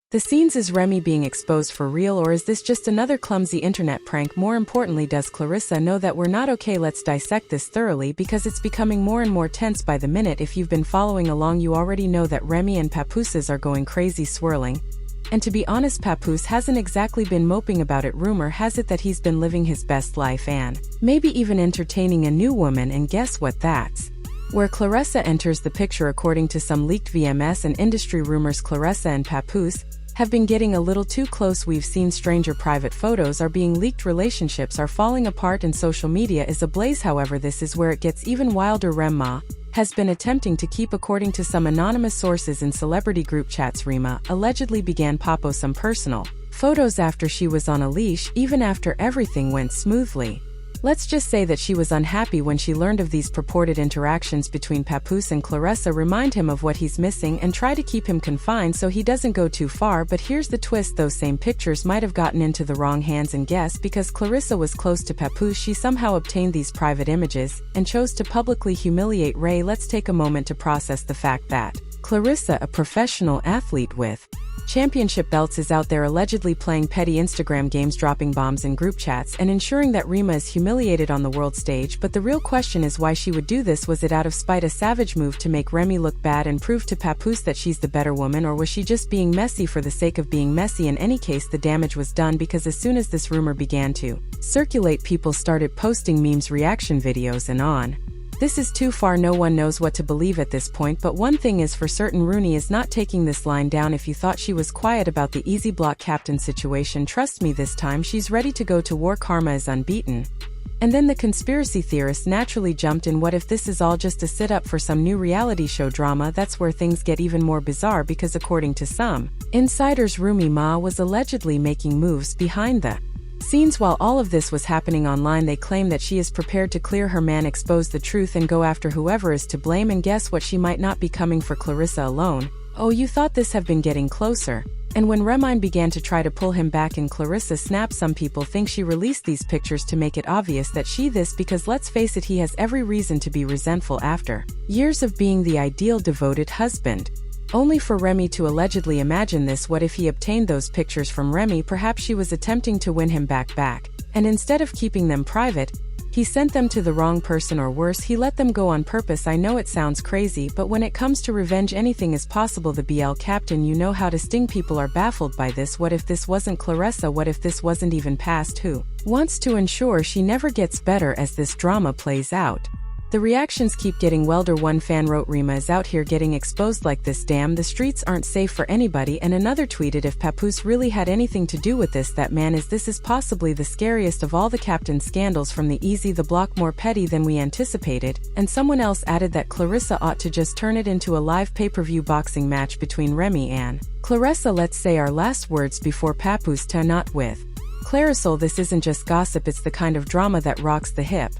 The scenes, is Remy being exposed for real, or is this just another clumsy internet prank? More importantly, does Claressa know that we're not okay? Let's dissect this thoroughly because it's becoming more and more tense by the minute. If you've been following along, you already know that Remy and Papooses are going crazy, swirling. And to be honest, Papoose hasn't exactly been moping about it. Rumor has it that he's been living his best life and maybe even entertaining a new woman, and guess what, that's where Claressa enters the picture. According to some leaked VMS and industry rumors, Claressa and Papoose have been getting a little too close. We've seen stranger private photos are being leaked, relationships are falling apart, and social media is ablaze. However, this is where it gets even wilder. Remy has been attempting to keep, according to some anonymous sources in celebrity group chats, Remy allegedly began Papo some personal photos after she was on a leash, even after everything went smoothly. Let's just say that she was unhappy when she learned of these purported interactions between Papoose and Claressa. Remind him of what he's missing and try to keep him confined so he doesn't go too far. But here's the twist: those same pictures might have gotten into the wrong hands, and guess, because Claressa was close to Papoose, she somehow obtained these private images and chose to publicly humiliate Ray. Let's take a moment to process the fact that Claressa, a professional athlete with championship belts, is out there allegedly playing petty Instagram games, dropping bombs in group chats, and ensuring that Remy is humiliated on the world stage. But the real question is why she would do this. Was it out of spite, a savage move to make Remy look bad and prove to Papoose that she's the better woman, or was she just being messy for the sake of being messy? In any case, the damage was done, because as soon as this rumor began to circulate, people started posting memes, reaction videos, and on. This is too far. No one knows what to believe at this point, but one thing is for certain: Rooney is not taking this line down. If you thought she was quiet about the easy block captain situation, trust me, this time she's ready to go to war. Karma is unbeaten. And then the conspiracy theorists naturally jumped in. What if this is all just a sit-up for some new reality show drama? That's where things get even more bizarre, because according to some insiders, Remy was allegedly making moves behind the scenes while all of this was happening online. They claim that she is prepared to clear her man, expose the truth, and go after whoever is to blame. And guess what? She might not be coming for Claressa alone. Oh, you thought this have been getting closer? And when Remy began to try to pull him back and Claressa snapped, some people think she released these pictures to make it obvious that she this, because let's face it, he has every reason to be resentful after years of being the ideal devoted husband. Only for Remy to allegedly imagine this. What if he obtained those pictures from Remy? Perhaps she was attempting to win him back, and instead of keeping them private, he sent them to the wrong person, or worse, he let them go on purpose. I know it sounds crazy, but when it comes to revenge, anything is possible. The BL captain, you know how to sting. People are baffled by this. What if this wasn't Claressa? What if this wasn't even past? Who wants to ensure she never gets better as this drama plays out? The reactions keep getting wilder. One fan wrote, Remy is out here getting exposed like this. Damn, the streets aren't safe for anybody. And another tweeted, if Papoose really had anything to do with this, that man is. This is possibly the scariest of all the captain scandals. From the easy, the block, more petty than we anticipated. And someone else added that Claressa ought to just turn it into a live pay-per-view boxing match between Remy and Claressa. Let's say our last words before Papoose turn out with Claressa. This isn't just gossip, it's the kind of drama that rocks the hip.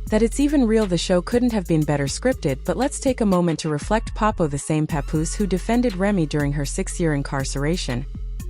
That it's even real. The show couldn't have been better scripted. But let's take a moment to reflect. Papo, the same Papoose who defended Remy during her 6-year incarceration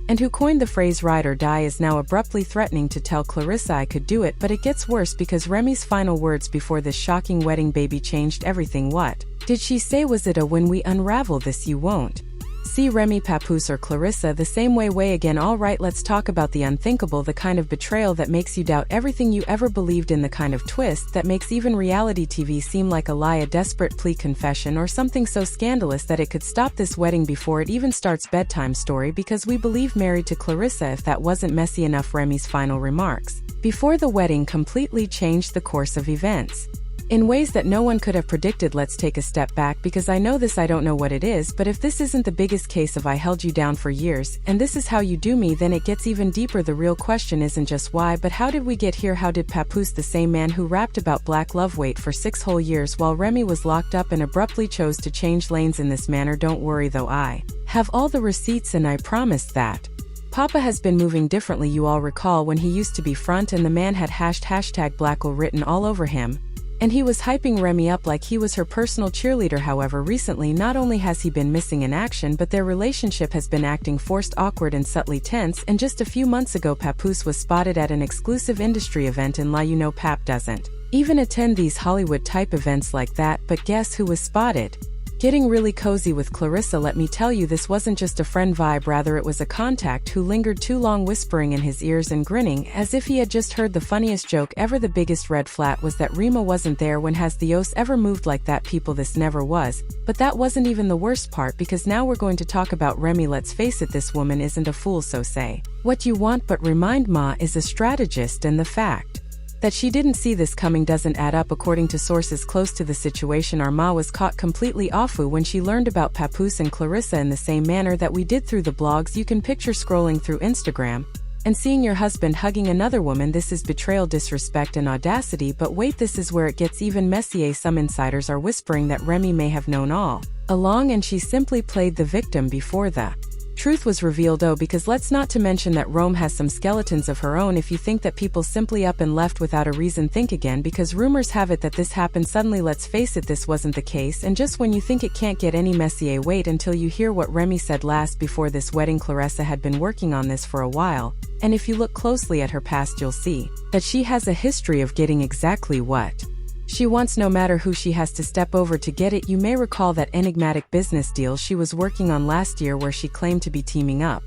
and who coined the phrase ride or die, is now abruptly threatening to tell Claressa, I could do it. But it gets worse, because Remy's final words before this shocking wedding baby changed everything. What did she say? Was it a when we unravel this you won't see Remy, Papoose, or Claressa the same way again? Alright, let's talk about the unthinkable, the kind of betrayal that makes you doubt everything you ever believed in, the kind of twist that makes even reality TV seem like a lie, a desperate plea, confession, or something so scandalous that it could stop this wedding before it even starts. Bedtime story, because we believe married to Claressa. If that wasn't messy enough, Remy's final remarks before the wedding completely changed the course of events in ways that no one could have predicted. Let's take a step back, because I know this, I don't know what it is, but if this isn't the biggest case of I held you down for years, and this is how you do me, then it gets even deeper. The real question isn't just why, but how did we get here? How did Papoose, the same man who rapped about black love, wait for 6 whole years while Remy was locked up, and abruptly chose to change lanes in this manner? Don't worry though, I have all the receipts, and I promise that Papa has been moving differently. You all recall when he used to be front and the man had hashtag Blackle written all over him, and he was hyping Remy up like he was her personal cheerleader. However, recently, not only has he been missing in action, but their relationship has been acting forced, awkward, and subtly tense. And just a few months ago, Papoose was spotted at an exclusive industry event in liye. You know, Pap doesn't even attend these Hollywood-type events like that, but guess who was spotted? Getting really cozy with Claressa. Let me tell you, this wasn't just a friend vibe, rather it was a contact who lingered too long, whispering in his ears and grinning as if he had just heard the funniest joke ever. The biggest red flag was that Remy wasn't there. When has the os ever moved like that, people? This never was. But that wasn't even the worst part, because now we're going to talk about Remy. Let's face it, this woman isn't a fool, so say what you want, but remind Ma is a strategist, and the fact that she didn't see this coming doesn't add up. According to sources close to the situation, our Ma was caught completely off when she learned about Papoose and Claressa in the same manner that we did through the blogs. You can picture scrolling through Instagram and seeing your husband hugging another woman. This is betrayal, disrespect, and audacity. But wait, this is where it gets even messier. Some insiders are whispering that Remy may have known all along and she simply played the victim before the truth was revealed. Oh, because let's not to mention that Rome has some skeletons of her own. If you think that people simply up and left without a reason, think again, because rumors have it that this happened suddenly. Let's face it, this wasn't the case. And just when you think it can't get any messier, wait until you hear what Remy said last before this wedding. Claressa had been working on this for a while, and if you look closely at her past, you'll see that she has a history of getting exactly what she wants, no matter who she has to step over to get it. You may recall that enigmatic business deal she was working on last year where she claimed to be teaming up.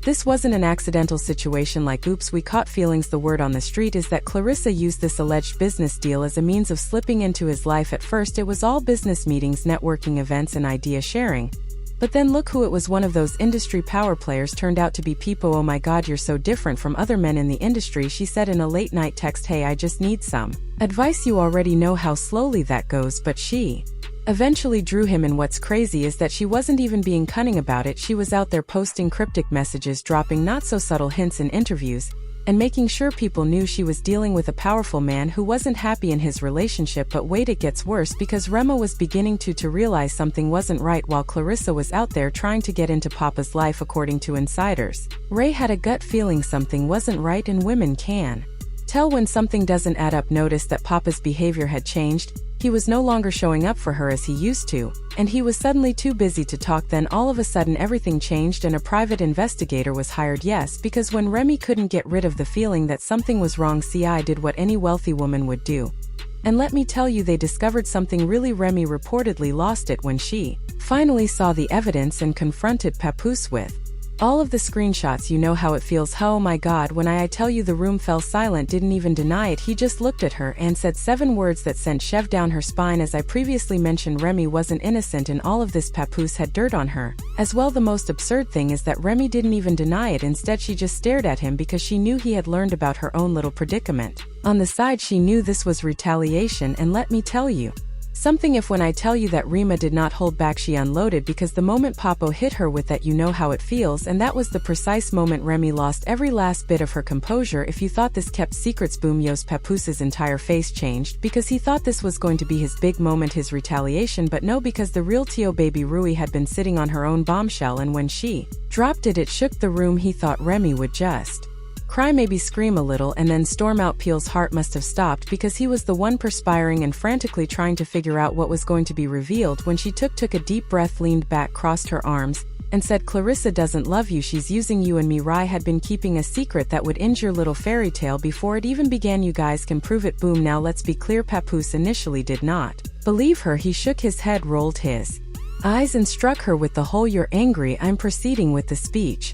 This wasn't an accidental situation like oops, we caught feelings. The word on the street is that Claressa used this alleged business deal as a means of slipping into his life. At first it was all business meetings, networking events, and idea sharing. But then look who it was. One of those industry power players turned out to be Pipo. Oh my god, you're so different from other men in the industry, she said in a late night text. Hey, I just need some advice. You already know how slowly that goes. But she eventually drew him in. What's crazy is that she wasn't even being cunning about it. She was out there posting cryptic messages, dropping not so subtle hints in interviews, and making sure people knew she was dealing with a powerful man who wasn't happy in his relationship. But wait, it gets worse, because Remy was beginning to realize something wasn't right while Claressa was out there trying to get into Papa's life. According to insiders, Ray had a gut feeling something wasn't right, and women can tell when something doesn't add up. Noticed that Papa's behavior had changed. He was no longer showing up for her as he used to, and he was suddenly too busy to talk. Then all of a sudden everything changed and a private investigator was hired. Yes, because when Remy couldn't get rid of the feeling that something was wrong, CI did what any wealthy woman would do. And let me tell you, they discovered something really. Remy reportedly lost it when she finally saw the evidence and confronted Papoose with all of the screenshots. You know how it feels. Oh my god, when I tell you, the room fell silent. Didn't even deny it. He just looked at her and said 7 words that sent shiv down her spine. As I previously mentioned, Remy wasn't innocent in all of this. Papoose had dirt on her as well. The most absurd thing is that Remy didn't even deny it. Instead, she just stared at him because she knew he had learned about her own little predicament on the side. She knew this was retaliation, and let me tell you something, if when I tell you that Remy did not hold back, she unloaded, because the moment Papo hit her with that, you know how it feels, and that was the precise moment Remy lost every last bit of her composure. If you thought this kept secrets, boom, yos, Papoose's entire face changed, because he thought this was going to be his big moment, his retaliation. But no, because the real Tio baby Rui had been sitting on her own bombshell, and when she dropped it, it shook the room. He thought Remy would just cry, maybe scream a little, and then storm out. Peel's heart must have stopped, because he was the one perspiring and frantically trying to figure out what was going to be revealed. When she took a deep breath, leaned back, crossed her arms, and said, Claressa doesn't love you, she's using you and me. Rai had been keeping a secret that would end your little fairy tale before it even began. You guys can prove it. Boom. Now let's be clear, Papoose initially did not believe her. He shook his head, rolled his eyes, and struck her with the whole "you're angry, I'm proceeding with the speech."